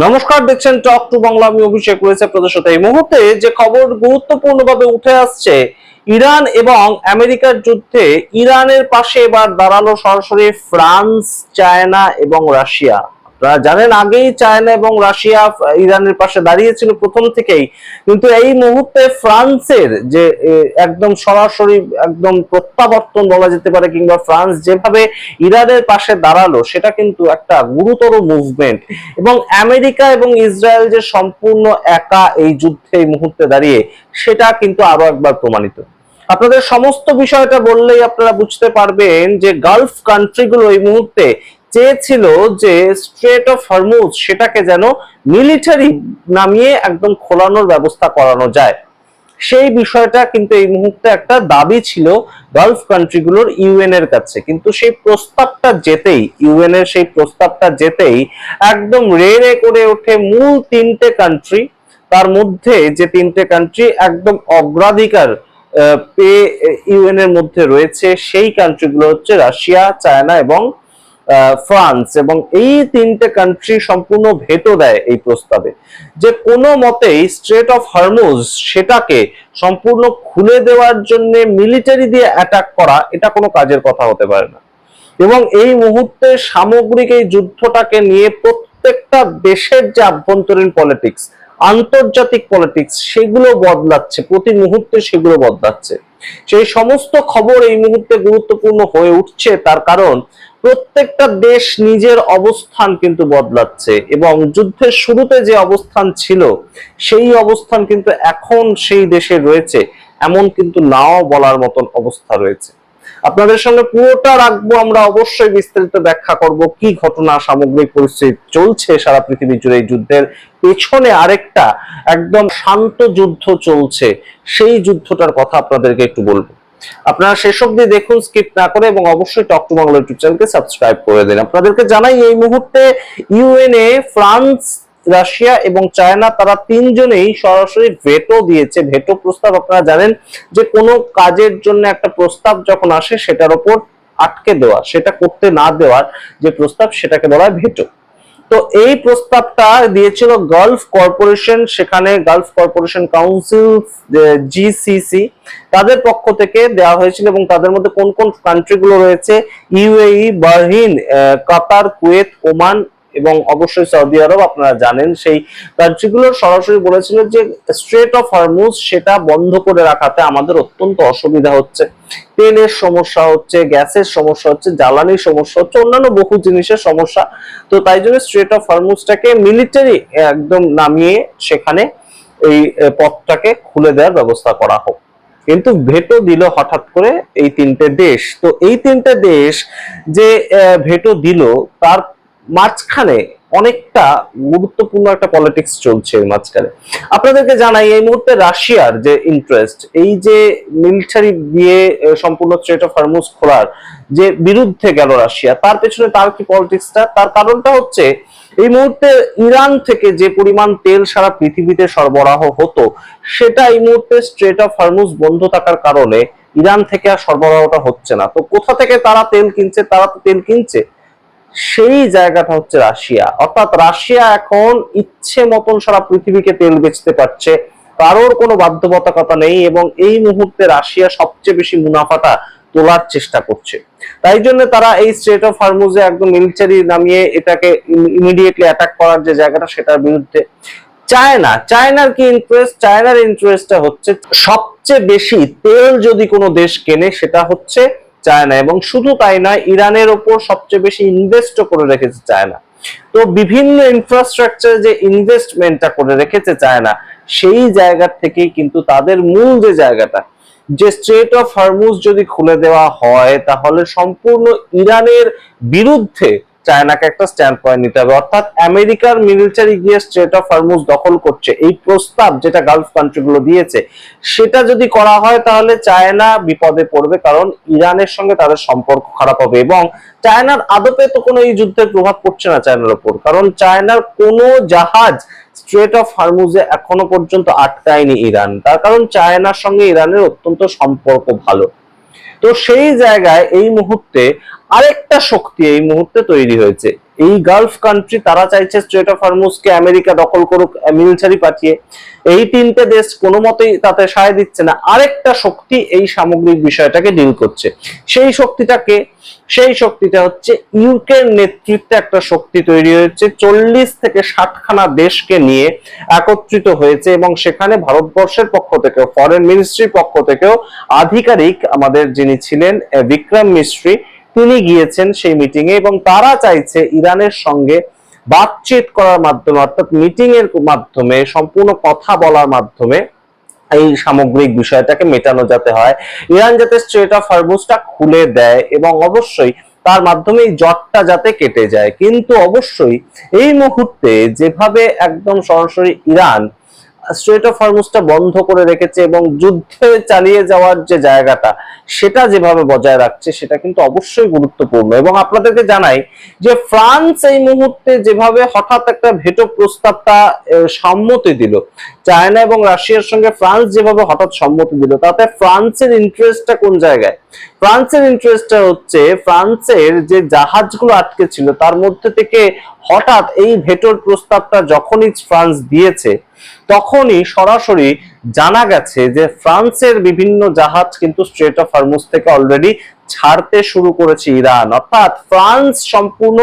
নমস্কার, দেখছেন talk to Bangla. আমি অভিষেক রয়েছে আপনাদের সাথে। এই মুহূর্তে যে খবর গুরুত্বপূর্ণভাবে উঠে আসছে, ইরান এবং আমেরিকার যুদ্ধে ইরানের পাশে এবার দাঁড়ালো সরাসরি ফ্রান্স, চায়না এবং রাশিয়া। আপনারা জানেন আগেই চায়না এবং রাশিয়া ইরানের পাশে দাঁড়িয়েছিল প্রথম থেকেই, কিন্তু এই মুহূর্তে ফ্রান্সের যে একদম সরাসরি একদম প্রত্যাবর্তন বলা যেতে পারে, কিংবা ফ্রান্স যেভাবে ইরানের পাশে দাঁড়ালো, সেটা কিন্তু একটা গুরুতর মুভমেন্ট। এবং আমেরিকা এবং ইসরায়েল যে সম্পূর্ণ একা এই যুদ্ধে এই মুহূর্তে দাঁড়িয়ে, সেটা কিন্তু আরো একবার প্রমাণিত। আপনাদের সমস্ত বিষয়টা বললেই আপনারা বুঝতে পারবেন যে গালফ কান্ট্রিগুলো এই মুহূর্তে চেয়েছিল যে স্ট্রেট অফ হরমুজ সেটাকে যেন মিলিটারি নামিয়ে একদম খোলানোর ব্যবস্থা করানো যায়। সেই বিষয়টা কিন্তু এই মুহূর্তে একটা দাবি ছিল গালফ কান্ট্রিগুলোর ইউএন এর কাছে, কিন্তু সেই প্রস্তাবটা যেতেই, ইউএন এর সেই প্রস্তাবটা যেতেই একদম রে রে করে ওঠে মূল তিনটে কান্ট্রি। তার মধ্যে যে তিনটে কান্ট্রি একদম অগ্রাধিকার পেয়ে ইউএন এর মধ্যে রয়েছে, সেই কান্ট্রিগুলো হচ্ছে রাশিয়া, চায়না এবং ফ্রান্স। এবং এই তিনটে কান্ট্রি সম্পূর্ণ ভেটো দেয় এই প্রস্তাবে যে কোনো মতেই স্ট্রেট অফ হরমুজ সেটাকে সম্পূর্ণ খুলে দেওয়ার জন্য মিলিটারি দিয়ে অ্যাটাক করা, এটা কোনো কাজের কথা হতে পারে না। এবং এই মুহূর্তে সামগ্রিক এই যুদ্ধটাকে নিয়ে প্রত্যেকটা দেশের যে আভ্যন্তরীণ পলিটিক্স, আন্তর্জাতিক পলিটিক্স, সেগুলো বদলাচ্ছে, প্রতি মুহূর্তে সেগুলো বদলাচ্ছে। সেই সমস্ত খবর এই মুহূর্তে গুরুত্বপূর্ণ হয়ে উঠছে, তার কারণ প্রত্যেকটা দেশ নিজের অবস্থান কিন্তু বদলাচ্ছে। এবং যুদ্ধের শুরুতে যে অবস্থান ছিল, সেই অবস্থান কিন্তু এখন সেই দেশে রয়েছে এমন কিন্তু নাও বলার মতন অবস্থা রয়েছে। আপনাদের সঙ্গে পুরোটা রাখবো, আমরা অবশ্যই বিস্তারিত ব্যাখ্যা করব কি ঘটনা, সামগ্রিক পরিস্থিতি চলছে সারা পৃথিবী জুড়ে। এই যুদ্ধের পেছনে আরেকটা একদম শান্ত যুদ্ধ চলছে, সেই যুদ্ধটার কথা আপনাদেরকে একটু বলবো। আপনারা শেষ অব্দি দেখুন, স্কিপ না করে, এবং অবশ্যই টক টু বাংলা ইউটিউব চ্যানেলকে সাবস্ক্রাইব করে দিন। আপনাদেরকে জানাই এই মুহূর্তে ইউএনএ ফ্রান্স, রাশিয়া এবং চায়না, তারা তিনজনেই সরাসরি ভেটো দিয়েছে। ভেটো প্রস্তাব, আপনারা জানেন যে কোনো কাজের জন্য একটা প্রস্তাব যখন আসে, সেটার উপর আটকে দেওয়া, সেটা করতে না দেওয়ার যে প্রস্তাব, সেটাকে বলা হয় ভেটো। তো এই প্রস্তাবটা দিয়েছিল গালফ কর্পোরেশন, সেখানে গালফ কর্পোরেশন কাউন্সিল, জিসিসি, তাদের পক্ষ থেকে দেওয়া হয়েছিল। এবং তাদের মধ্যে কোন কোন কান্ট্রি গুলো রয়েছে? ইউএই, বাহরিন, কাতার, কুয়েত, ওমান এবং অবশ্যই সৌদি আরব। আপনারা জানেন সেই কান্ট্রিগুলো সরাসরি বলেছিল যে স্ট্রেট অফ হরমুজ সেটা বন্ধ করে রাখাতে আমাদের অত্যন্ত অসুবিধা হচ্ছে। তেলের সমস্যা হচ্ছে, গ্যাসের সমস্যা হচ্ছে, জ্বালানির সমস্যা হচ্ছে, অন্যান্য বহু জিনিসের সমস্যা। তো তাই জন্য স্ট্রেট অফ হরমুজটাকে মিলিটারি একদম নামিয়ে সেখানে এই পথটাকে খুলে দেওয়ার ব্যবস্থা করা হোক। কিন্তু ভেটো দিল হঠাৎ করে এই তিনটে দেশ। তো এই তিনটে দেশ যে ভেটো দিল, তার মাঝখানে অনেকটা গুরুত্বপূর্ণ একটা পলিটিক্স চলছে এর মাঝখানে। আপনাদেরকে জানাই এই মুহূর্তে রাশিয়ার যে ইন্টারেস্ট, এই যে মিলিটারি দিয়ে সম্পূর্ণ স্ট্রেট অফ হরমুজ খোলার যে বিরুদ্ধে গেল রাশিয়া, তার পেছনে তার কি পলিটিক্সটা? তার কারণটা হচ্ছে এই মুহূর্তে ইরান থেকে যে পরিমাণ তেল সারা পৃথিবীতে সরবরাহ হতো, সেটা এই মুহূর্তে স্ট্রেট অফ হরমুজ বন্ধ থাকার কারণে ইরান থেকে আর সরবরাহটা হচ্ছে না। তো কোথা থেকে তারা তেল কিনছে? তারা তো তেল কিনছে, সেই জায়গাটা হচ্ছে রাশিয়া। অর্থাৎ রাশিয়া এখন ইচ্ছে মতন সারা পৃথিবীকে তেল বেচতে পারছে, কারোর কোনো বাধ্যবাধকতা নেই। এবং এই মুহূর্তে রাশিয়া সবচেয়ে বেশি মুনাফাটা তোলার চেষ্টা করছে। তাই জন্য তারা এই স্ট্রেট অফ হরমুজে একদম মিলিটারি নামিয়ে এটাকে ইমিডিয়েটলি অ্যাটাক করার যে জায়গাটা, সেটার বিরুদ্ধে। চায়নার কি ইন্টারেস্ট? চায়নার ইন্টারেস্টটা হচ্ছে সবচেয়ে বেশি তেল যদি কোনো দেশ কেনে, সেটা হচ্ছে চায়না। এবং শুধু তাই নয়, ইরানের ওপর সবচেয়ে বেশি ইনভেস্ট করে রেখেছে চায়না। তো বিভিন্ন ইনফ্রাস্ট্রাকচার যে ইনভেস্টমেন্টটা করে রেখেছে চায়না, সেই জায়গা থেকেই কিন্তু তাদের মূল যে জায়গাটা, যে স্ট্রেট অফ হরমুজ যদি খুলে দেওয়া হয়, তাহলে সম্পূর্ণ ইরানের বিরুদ্ধে চায়নাকে একটা স্ট্যান্ড পয়েন্ট নিতে হবে। অর্থাৎ আমেরিকার মিলিটারি গিয়ে স্ট্রেট অফ হরমুজ দখল করছে, এই প্রস্তাব যেটা গালফ কান্ট্রিগুলো দিয়েছে, সেটা যদি করা হয় তাহলে চায়না বিপদে পড়বে, কারণ ইরানের সঙ্গে তাদের সম্পর্ক খারাপ হবে। এবং চায়নার আদপে তো কোনো এই যুদ্ধের প্রভাব পড়ছে না চায়নার উপর, কারণ চায়নার কোনো জাহাজ স্ট্রেট অফ হরমুজে এখনো পর্যন্ত আটকায়নি ইরান। তার কারণ চায়নার সঙ্গে ইরানের অত্যন্ত সম্পর্ক ভালো। তো সেই জায়গায় এই মুহূর্তে আরেকটা শক্তি এই মুহূর্তে তৈরি হয়েছে। এই গালফ কান্ট্রি তারা চাইছে স্ট্রেট অফ হরমুজকে আমেরিকা দখল করুক মিলিটারি পাঠিয়ে। এই তিনটে দেশ কোনো মতেই তাতে সায় দিচ্ছে না। আরেকটা শক্তি এই সামগ্রিক বিষয়টাকে ডিল করছে। সেই শক্তিটাকে, সেই শক্তিটা হচ্ছে ইউকের নেতৃত্বে একটা শক্তি তৈরি হয়েছে, 40 থেকে 60 খানা দেশকে নিয়ে একত্রিত হয়েছে, এবং সেখানে ভারতবর্ষের পক্ষ থেকেও, ফরেন মিনিস্ট্রির পক্ষ থেকেও আধিকারিক আমাদের যিনি ছিলেন বিক্রম মিস্ত্রি, তিনি গিয়েছেন সেই মিটিং এ, এবং তারা চাইছে ইরানের সঙ্গে বাতচিত করার মাধ্যমে, অর্থাৎ মিটিং এর মাধ্যমে, সম্পূর্ণ কথা বলার মাধ্যমে এই সামগ্রিক বিষয়টাকে মেটানো যাতে হয়। ইরান যাতে স্ট্রেট অফ হরমুজটা খুলে দেয়, এবং অবশ্যই তার মাধ্যমে এই জটটা যাতে কেটে যায়। কিন্তু অবশ্যই এই মুহূর্তে যেভাবে একদম সরাসরি ইরান স্ট্রেট অফ হরমুজটা বন্ধ করে রেখেছে এবং যুদ্ধে চালিয়ে যাওয়ার যে জায়গাটা সেটা যেভাবে বজায় রাখছে, সেটা কিন্তু অবশ্যই গুরুত্বপূর্ণ। এবং আপনাদেরকে জানাই যে ফ্রান্স এই মুহূর্তে যেভাবে হঠাৎ একটা ভেটো প্রস্তাবটা সম্মতি দিল, চায়না এবং রাশিয়ার সঙ্গে ফ্রান্স যেভাবে হঠাৎ সম্মতি দিল, তাতে ফ্রান্সের ইন্টারেস্টটা কোন জায়গায়? ফ্রান্সের ইন্টারেস্টটা হচ্ছে ফ্রান্সের যে জাহাজগুলো আটকে ছিল তার মধ্যে থেকে হঠাৎ এই ভেটোর প্রস্তাবটা যখনই ফ্রান্স দিয়েছে, তখনই সরাসরি জানা গেছে যে ফ্রান্সের বিভিন্ন জাহাজ কিন্তু স্ট্রেট অফ হরমুজ থেকে অলরেডি ছাড়তে শুরু করেছে ইরান। অর্থাৎ ফ্রান্স সম্পূর্ণ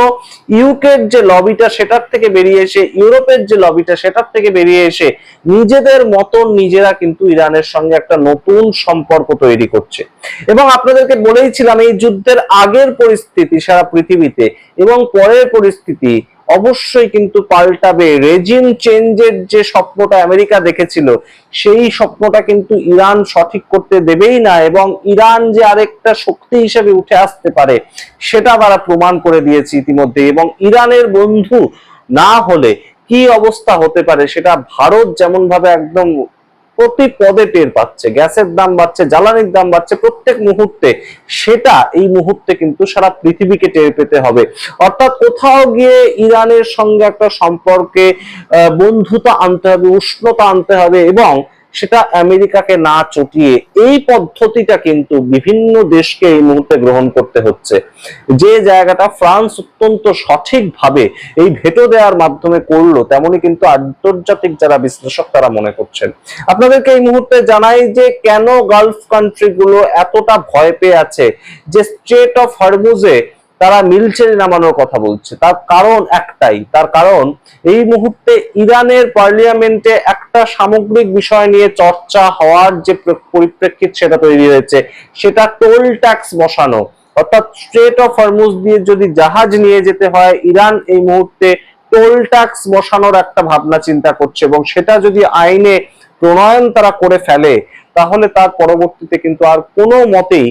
ইউকের যে লবিটা সেটার থেকে বেরিয়ে এসে, ইউরোপের যে লবিটা সেটার থেকে বেরিয়ে এসে নিজেদের মতন নিজেরা কিন্তু ইরানের সঙ্গে একটা নতুন সম্পর্ক তৈরি করছে। এবং আপনাদেরকে বলেইছিলাম এই যুদ্ধের আগের পরিস্থিতি সারা পৃথিবীতে এবং পরের পরিস্থিতি অবশ্যই কিন্তু পাল্টাবে। রেজিম চেঞ্জের যে স্বপ্নটা আমেরিকা দেখেছিল, সেই স্বপ্নটা কিন্তু ইরান সঠিক করতে দেবেই না, এবং ইরান যে আরেকটা শক্তি হিসেবে উঠে আসতে পারে সেটা তারা প্রমাণ করে দিয়েছে ইতিমধ্যে। এবং ইরানের বন্ধু না হলে কি অবস্থা হতে পারে সেটা ভারত যেমন ভাবে একদম প্রতি পদে টের পাচ্ছে, গ্যাসের দাম বাড়ছে, জ্বালানির দাম বাড়ছে প্রত্যেক মুহূর্তে, সেটা এই মুহূর্তে কিন্তু সারা পৃথিবীকে টের পেতে হবে। অর্থাৎ কোথাও গিয়ে ইরানের সঙ্গে একটা সম্পর্কে বন্ধুতা আনতে হবে, উষ্ণতা আনতে হবে, এবং সেটা আমেরিকাকে না চটিয়ে এই পদ্ধতিটা কিন্তু বিভিন্ন দেশকে এই মুহূর্তে গ্রহণ করতে হচ্ছে। যে জায়গাটা ফ্রান্স অত্যন্ত সঠিকভাবে এই ভেটো দেওয়ার মাধ্যমে করলো, তেমনি কিন্তু আন্তর্জাতিক যারা বিশ্লেষক তারা মনে করছেন। আপনাদেরকে এই মুহূর্তে জানাই যে কেন গালফ কান্ট্রি গুলো এতটা ভয় পেয়ে আছে যে স্ট্রেট অফ হরমুজে তারা মিলিটারি নামানোর কথা বলছে। তার কারণ একটাই, তার কারণ এই মুহূর্তে ইরানের পার্লামেন্টে একটা সামগ্রিক বিষয় নিয়ে চর্চা হওয়ার যে পরিপ্রেক্ষিত সেটা তৈরি হয়েছে, সেটা টোল ট্যাক্স বসানো। অর্থাৎ স্ট্রেট অফ হরমুজ দিয়ে যদি জাহাজ নিয়ে যেতে হয়, ইরান এই মুহূর্তে টোল ট্যাক্স বসানোর একটা ভাবনা চিন্তা করছে, এবং সেটা যদি আইনে প্রণয়ন তারা করে ফেলে, তাহলে তার পরবর্তীতে কিন্তু আর কোনো মতেই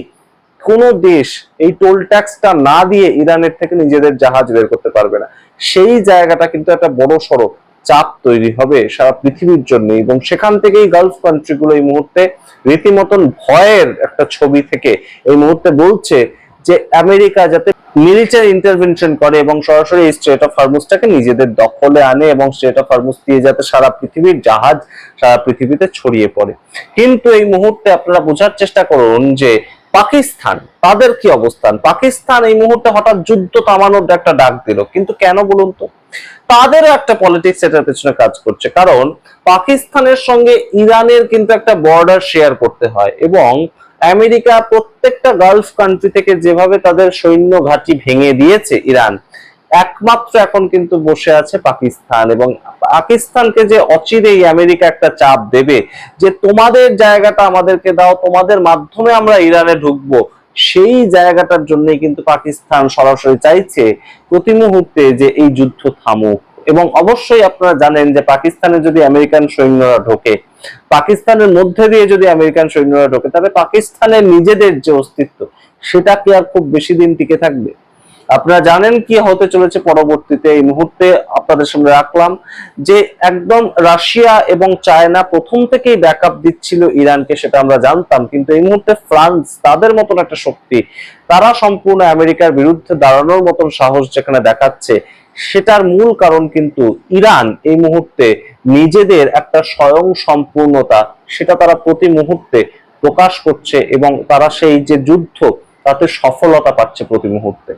কোনো দেশ এই টোল ট্যাক্সটা না দিয়ে ইরানের থেকে নিজেদের জাহাজ বের করতে পারবে না। সেই জায়গাটা কিন্তু একটা বড় সড়ো চাপ তৈরি হবে সারা পৃথিবীর জন্য, এবং সেখান থেকেই গালফ কান্ট্রি গুলো এই মুহূর্তে রীতিমতন ভয়ের একটা ছবি থেকে এই মুহূর্তে বলছে যে আমেরিকা যাতে মিলিটারি ইন্টারভেনশন করে এবং সরাসরি স্ট্রেট অফ হরমুজটাকে নিজেদের দখলে আনে, এবং স্ট্রেট অফ হরমুজ দিয়ে যাতে সারা পৃথিবীর জাহাজ সারা পৃথিবীতে ছড়িয়ে পড়ে। কিন্তু এই মুহূর্তে আপনারা বোঝার চেষ্টা করুন যে পাকিস্তান, তাদের কি অবস্থান। পাকিস্তান এই মুহূর্তে হঠাৎ যুদ্ধ থামানোর একটা ডাক দিল, কিন্তু কেন বলুন তো? তাদেরও একটা পলিটিক্স এটার পেছনে কাজ করছে, কারণ পাকিস্তানের সঙ্গে ইরানের কিন্তু একটা বর্ডার শেয়ার করতে হয়, এবং আমেরিকা প্রত্যেকটা গালফ কান্ট্রি থেকে যেভাবে তাদের সৈন্য ঘাঁটি ভেঙে দিয়েছে ইরান, একমাত্র এখন কিন্তু বসে আছে পাকিস্তান। এবং পাকিস্তানকে যে অচিরেই আমেরিকা একটা চাপ দেবে যে তোমাদের জায়গাটা আমাদেরকে দাও, তোমাদের মাধ্যমে আমরা ইরানে ঢুকবো, সেই জায়গাটার জন্যই কিন্তু পাকিস্তান সরাসরি চাইছে প্রতি মুহূর্তে যে এই যুদ্ধ থামুক। এবং অবশ্যই আপনারা জানেন যে পাকিস্তানে যদি আমেরিকান সৈন্যরা ঢোকে, পাকিস্তানের মধ্যে দিয়ে যদি আমেরিকান সৈন্যরা ঢোকে, তাহলে পাকিস্তানের নিজেদের যে অস্তিত্ব সেটা কি আর খুব বেশি দিন টিকে থাকবে? আপনারা জানেন কি হতে চলেছে পরবর্তীতে। এই মুহূর্তে আপনাদের সামনে রাখলাম যে একদম রাশিয়া এবং চায়না প্রথম থেকেই ব্যাকআপ দিচ্ছিল ইরানকে, সেটা আমরা জানতাম, কিন্তু এই মুহূর্তে ফ্রান্স তাদের মতন একটা শক্তি, তারা সম্পূর্ণ আমেরিকার বিরুদ্ধে দাঁড়ানোর মতন সাহস যেখানে দেখাচ্ছে, সেটার মূল কারণ কিন্তু ইরান এই মুহূর্তে নিজেদের একটা স্বয়ং সম্পূর্ণতা সেটা তারা প্রতি মুহূর্তে প্রকাশ করছে, এবং তারা সেই যে যুদ্ধ তাতে সফলতা পাচ্ছে প্রতি মুহূর্তে।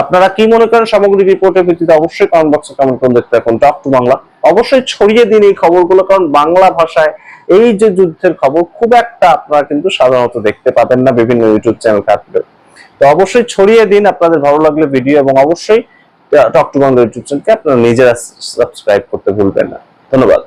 আপনারা কি মনে করেন সামগ্রিক রিপোর্টের ভিত্তিতে অবশ্যই কমেন্ট বক্সে কমেন্ট করে দেখতে থাকুন। টক টু বাংলা অবশ্যই ছড়িয়ে দিন এই খবরগুলো, কারণ বাংলা ভাষায় এই যে যুদ্ধের খবর খুব একটা আপনারা কিন্তু সাধারণত দেখতে পাবেন না বিভিন্ন ইউটিউব চ্যানেল থাকলে। তো অবশ্যই ছড়িয়ে দিন আপনাদের ভালো লাগলে ভিডিও, এবং অবশ্যই টক টু বাংলা ইউটিউব চ্যানেলকে আপনারা নিজেরা সাবস্ক্রাইব করতে ভুলবেন না। ধন্যবাদ।